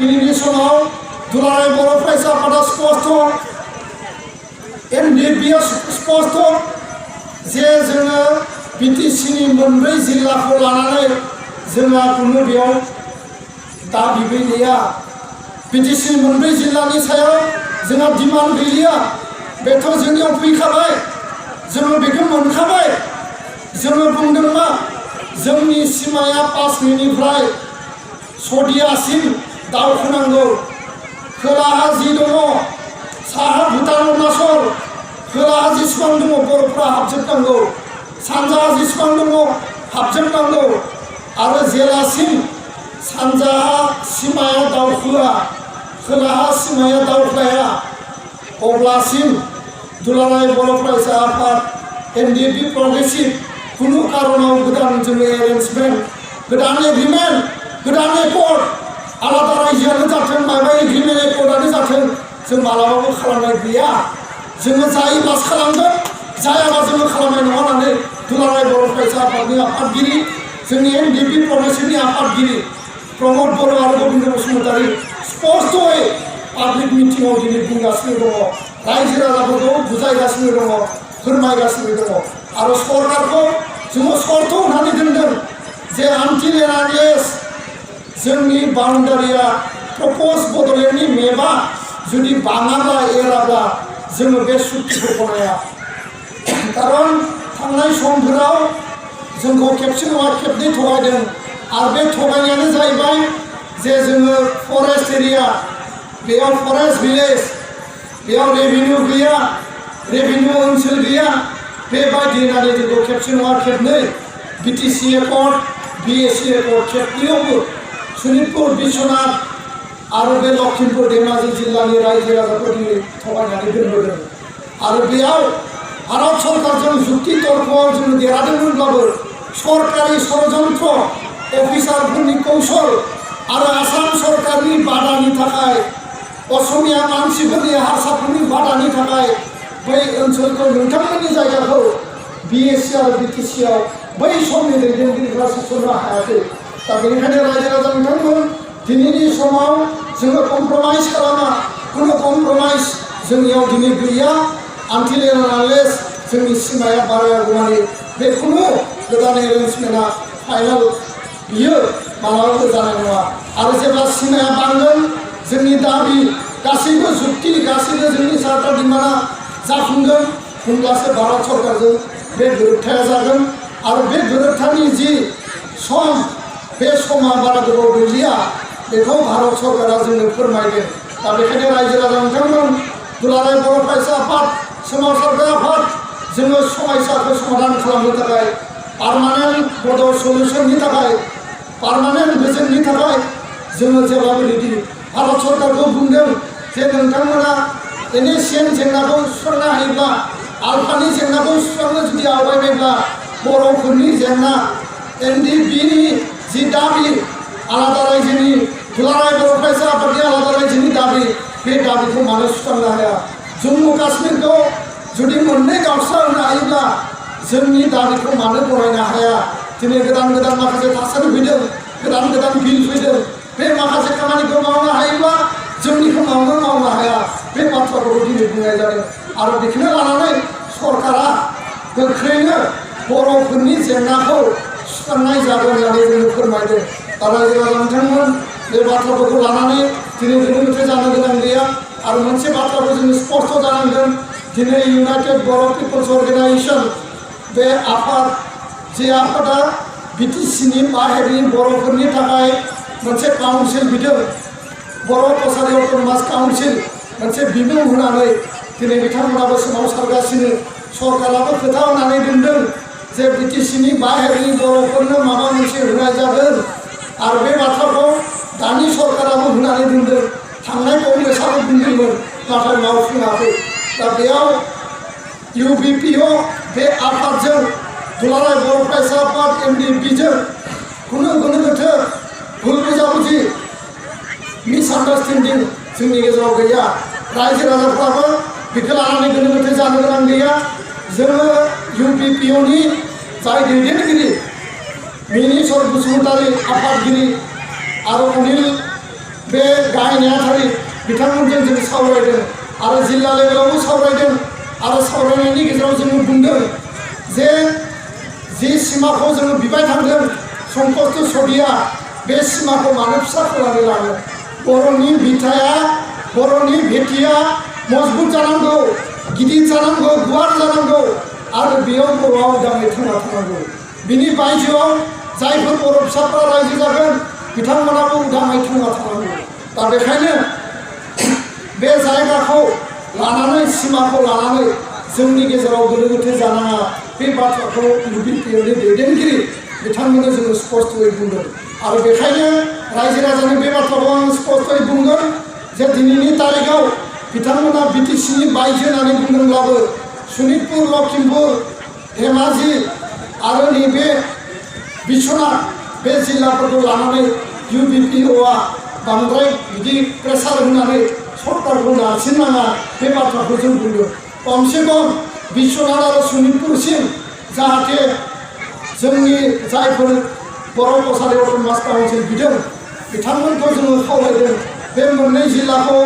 दिनैनि समाव दुलाराय बर' फरायसा आफादा स्पष्ट एनडिएफबिआ स्पष्ट जे जोङो बिटिसिनि मोनब्रै जिल्लाखौ लानानै जोंहा कुनु बेयाव दाबि गैलिया। बिटिसिनि मोनब्रै जिल्लानि सायाव जोंहा डिमान्ड गैलिया। बेथ' जोंनियाव फैखाबाय, जोङो बेखौ मोनखाबाय। जोङो बुंदों मा जोंनि सिमाया 5 मिनिटनिफ्राय सदियासिम दावखोनांगौ। खोलाहा जि दङ, साहा भुटान अरुणाचल, खोलाहा जेसेबां दङ बर'फ्रा हाबजोबनांगौ, सानजाहा जेसेबां दङ हाबजोबनांगौ। आरो जेलासिम सानजाहा सिमाया दावखोआ, खोलाहा सिमाया दावख्लाया, अब्लासिम दुलाराय बर' फरायसा आफाद एनडिएफबि प्रग्रेसिभ कुनु कारनाव गोदान जोङो एरेन्जमेन्ट, गोदान एग्रिमेन्ट, गोदान एकर्ड, आलादा रायजोआनो जाथों माबा एग्रिमेन्ट एकर्डआनो जाथों जों मालाबाबो खालामनाय गैया। जोङो जायोब्लासो खालामगोन, जायाबा जोङो खालामनाय नङा होननानै दुलाराय बर' फरायसा आफादनि आफादगिरि, जोंनि एनडिएफबि प्रग्रेसिभनि आफादगिरि प्रमद बर' आरो गबिन्द बसुमतारी स्पष्टयै पाब्लिक मिटिंआव दिनै बुंगासिनो दङ, रायजो राजाफोरखौ बुजायगासिनो दङ, फोरमायगासिनो दङ। आरो सरकारखौ जोङो सर्त होनानै दोनदों जे आनटिल एन्ड आनलेस जोंनि बाउन्डारिया प्रप'ज बड'लेण्डनि मेपआ जुदि बाङाब्ला एराब्ला जोङो बे सुक्तिखौ गनाया। कारन थांनाय समफोराव जोंखौ खेबसे नङा खेबनै थगायदों। आरो बे थगायनायानो जाहैबाय जे जोङो फरेस्ट एरिया, बेयाव फरेस्ट भिलेज, बेयाव रेभिनिउ गैया, रेभिनिउ ओनसोल गैया, बेबायदि होननानै जोंखौ खेबसे नङा खेबनै बिटिसि एकर्ड, बिएसि एकर्ड खेबनैयावबो सनितपुर, बिश्वनाथ आरो बे लखिमपुर धेमाजि जिल्लानि रायजो राजाखौ दिनै थगायनानै दोनबोदों। आरो बेयाव भारत सरकारजों जुक्ति तर्कआव जों देरहादोंमोनब्लाबो सरकारि षड़यन्त्र, अफिसारफोरनि कौशल आरो आसाम सरकारनि बादानि थाखाय, असमिया मानसिफोरनि हारसाफोरनि बादानि थाखाय बै ओनसोलखौ नोंथांमोननि जायगाखौ बिएसि आरो बिटिसिआव बै समनि दैदेनगिरिफ्रा सोसननो हायाखै। दा बेनिखायनो रायजो राजा नोंथांमोन दिनैनि समाव जोङो कमप्रमाइज खालामा, कुनु कमप्रमाइज जोंनियाव दिनै गैया। आनटिल एन्ड आनलेस जोंनि सिमाया बारायागौमानि बे कुनु गोदान एरेन्जमेन्टआ फाइनाल बियो मालाबाबो जानाय नङा। आरो जेब्ला सिमाया बांगोन जोंनि दाबि गासैबो जुक्ति, गासैबो जोंनि सार्टा डिमान्डआ जाफुंगोन, होमब्लासो भारत सरकारजों बे गोरोबथाया जागोन। आरो बे गोरोबथानि जि सम, बे समा बारा गोबाव गैलिया, बेखौ भारत सरकारा जोंनो फोरमायगोन। दा बेखायनो रायजो राजा नोंथांमोन दुलाराय बर' फरायसा आफाद, सोमावसारग्रा आफाद, जोङो समस्याखौ समाधान खालामनो थाखाय, पार्मानेन्ट बड' सल्युसननि थाखाय, पार्मानेन्ट गोजोननि थाखाय जोङो जेब्लाबो रेडि। भारत सरकारखौ बुंदों जे नोंथांमोना NACN जेंनाखौ सुस्रांनो हायोब्ला, आल्फानि जेंनाखौ सुस्रांनो जुदि आवगायबायब्ला, बर'फोरनि जेंना, एनडिएफबिनि जि दाबि, आलादा रायजोनि दुलाराय बर' फरायसा आफादनि आलादा रायजोनि दाबि, बे दाबिखौ मानो सुस्रांनो हाया? जम्मु काश्मीरखौ जुदि मोननै गावस्राहोनो हायोब्ला जोंनि दाबिखौ मानो गनायनो हाया? दिनै गोदान गोदान माखासे थासारि फैदों, गोदान गोदान बिल फैदों, बे माखासे खामानिखौ मावनो हायोब्ला जोंनिखौ मावनो हाया? बे बाथ्राखौ दिनै बुंनाय जादों। आरो बेखौनो लानानै सरकारा गोख्रैनो बर'फोरनि जेंनाखौ सुस्रांनाय जागोन होननानै जोंनो फोरमायदों। दा रायजो राजा नोंथांमोन बे बाथ्राफोरखौ लानानै दिनै गोनो-गोथो जानो गोनां गैया। आरो मोनसे बाथ्राखौ जोङो स्पष्ट जानांगोन, दिनै इउनाइटेड बर' पिपल्स अर्गेनाइजेसन, बे आफाद, जे आफादा बिटिसिनि बाहेरनि बर'फोरनि थाखाय मोनसे काउन्सिल बिदों, बर' कसारि अट'नमास काउन्सिल मोनसे बिमुं होनानै दिनै बिथांमोनाबो सोमावसारगासिनो। सरकाराबो खोथा होनानै दोनदों जे बिटिसिनि बाहेरनि बर'फोरनो माबा मोनसे होनाय जागोन। आरो बे बाथ्राखौ दानि सरकाराबो होनानै दोनदों। थांनाय कंग्रेसआबो बुंदोंमोन, नाथाय मावफुङाखै। दा बेयाव इउबिपिअ बे आफादजों दुलाराय बर' फरायसा आफाद एनडिएफबिजों कुनु गोनो-गोथो, भुल बुझाबुझि, मिसआन्डारस्टेन्डिं जोंनि गेजेराव गैया। रायजो राजाफ्राबो बेखौ लानानै गोनो-गोथो जानो गोनां गैया। जोङो इउबिपिअनि जाय दैदेनगिरि मिनिस्वर बसुमतारी आफादगिरि आरो अनिल बे गाहाय नेहाथारि बिथांमोनजों जों सावरायदों आरो जिल्ला लेभेलावबो सावरायदों आरो सावरायनायनि गेजेराव जोङो बुंदों जे जि सिमाखौ जोङो बिबाय थांदों संकष्ट सदिया बे सिमाखौ मानो फिसा खालामनो लाङो बर'नि बिथाया बर'नि भेटिया मजबुत जानांगौ गिदिर जानांगौ गुवार जानांगौ आरो बेयाव बर'आ उदाङै थांना थानांगौ बिनि बायजोआव जायफोर बर' फिसाफ्रा रायजो जागोन बिथांमोनाबो उदाङै थांना थानांगौ दा बेखायनो बे जायगाखौ लानानै सिमाखौ लानानै जोंनि गेजेराव गोनो गोथो जानाङा बे बाथ्राखौ इउपिपिएलनि दैदेनगिरि बिथांमोननो जोङो स्पष्टयै बुंदों आरो बेखायनो रायजो राजानि बे बाथ्राखौ आं स्पष्टयै बुंगोन जे दिनैनि तारिखआव बिथांमोना बिटिसिनि बायजो होननानै बुंदोंब्लाबो सनितपुर लखिमपुर धेमाजि आरो नैबे बिश्वनाथ बे जिल्लाफोरखौ लानानै इउपिपिएलआ बांद्राय बिदि प्रेसार होनानै सरकारखौ नारसिननाङा बे बाथ्राखौ जों बुंदों कमसे कम बिश्वनाथ आरो सनितपुरसिम जाहाथे जोंनि जायफोर बर' कसारि अट'नमास काउन्सिल बिदों बिथांमोनखौ जोङो खावलायदों बे मोननै जिल्लाखौ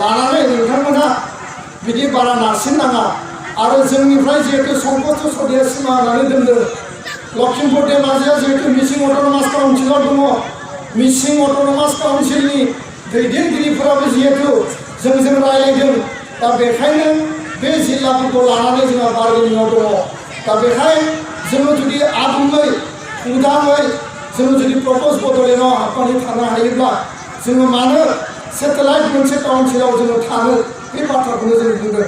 लानानै नोंथांमोना बिदि बारा नारसिननाङा आरो जोंनिफ्राय जिहेतु संकष्ट सदिया सिमा होनानै दोनदों लखिमपुर धेमाजिया जिहेतु मिसिं अट'नमास काउन्सिलाव दङ मिसिं अट'नमास काउन्सिलनि दैदेनगिरिफोराबो जिहेतु जोंजों रायलायदों दा बेखायनो बे जिल्लाफोरखौ लानानै जोंहा बार्गेनिंआव दङ दा बेखाय जोङो जुदि आबुङै उदाङै जोङो जुदि प्रप'ज बड'लेण्डआव हाबनानै थानो हायोब्ला जोङो मानो सेटेलाइट मोनसे काउन्सिलाव जोङो थानो बे बाथ्राखौनो जों बुंदों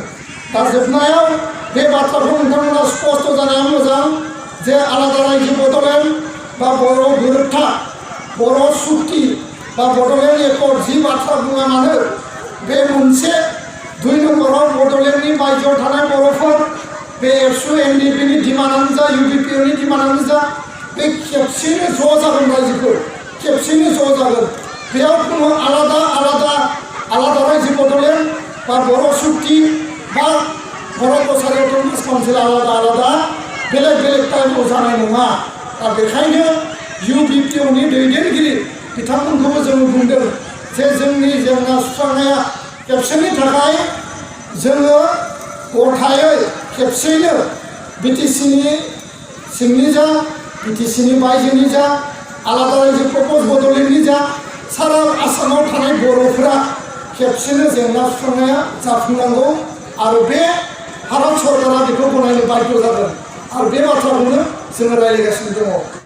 दा जोबनायाव बे बाथ्राखौ नोंथांमोना स्पष्ट जानाया मोजां जे आलादा रायजो बड'लेण्ड बा बर' गोरोबथा बर' सुक्ति बा बड'लेण्ड एकर्ड जि बाथ्रा बुङा मानो बे मोनसे 2 नम्बराव बड'लेण्डनि बायजोआव थानाय बर'फोर बे एबसु एनडिपिनि डिमान्डआनो जा इउपिपिएलनि डिमान्डआनो जा बे खेबसेनो ज' जागोन रायजोखौ खेबसेनो ज' जागोन बेयाव खुनु आलादा रायजो बड'लेण्ड बा बर' सुक्ति बा बर' कसारि अट'नमास काउन्सिल आलादा बेलेग टाइमाव जानाय नङा दा बेखायनो इउपिपिएलनि दैदेनगिरि बिथांमोनखौबो जोङो बुंदों जे जोंनि जेंना सुस्रांनाया खेबसेनि थाखाय जोङो गथायै खेबसेयैनो बिटिसिनि सिंनि जा बिटिसिनि बायजोनि जा आलादा रायजो प्रप'ज बड'लेण्डनि जा सारा आसामाव थानाय बर'फोरा खेबसेनो जेंना सुस्रांनाया जाफुंनांगौ आरो बे भारत सरकारा बेखौ गनायनो बाध्य जागोन आरो बे बाथ्राखौनो जोङो रायज्लायगासिनो दङ।